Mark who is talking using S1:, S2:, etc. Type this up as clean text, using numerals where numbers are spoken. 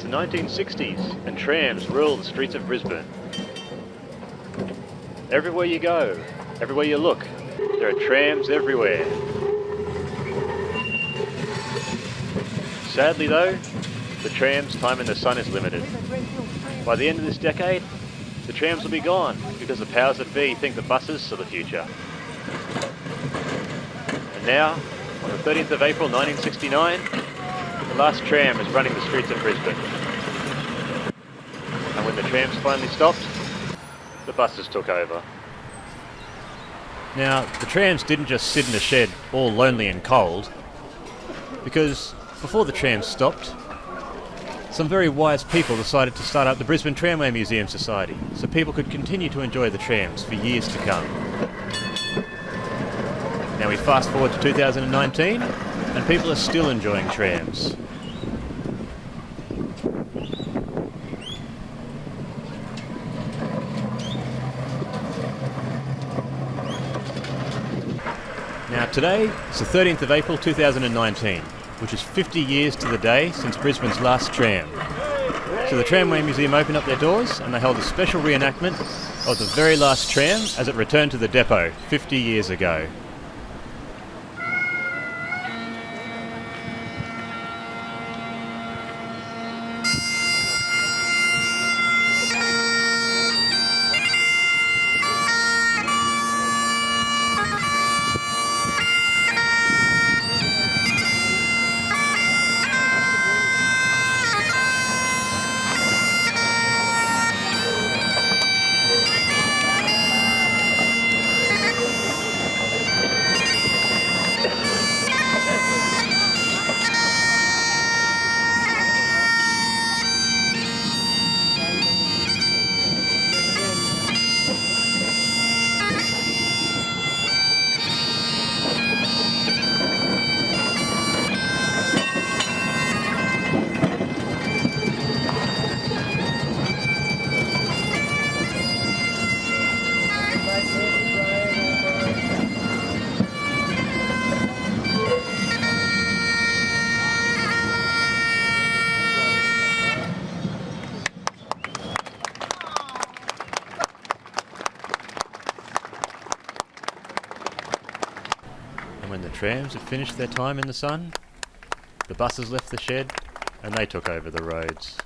S1: the 1960s and trams rule the streets of Brisbane. Everywhere you go, everywhere you look, there are trams everywhere. Sadly though, the tram's time in the sun is limited. By the end of this decade, the trams will be gone because the powers that be think the buses are the future. And now, on the 30th of April 1969, the last tram is running the streets of Brisbane. And when the trams finally stopped, the buses took over. Now, the trams didn't just sit in a shed all lonely and cold, because before the trams stopped, some very wise people decided to start up the Brisbane Tramway Museum Society so people could continue to enjoy the trams for years to come. Now we fast forward to 2019 and people are still enjoying trams. Now today is the 13th of April 2019, which is 50 years to the day since Brisbane's last tram. So the Tramway Museum opened up their doors and they held a special reenactment of the very last tram as it returned to the depot 50 years ago. And when the trams had finished their time in the sun, the buses left the shed and they took over the roads.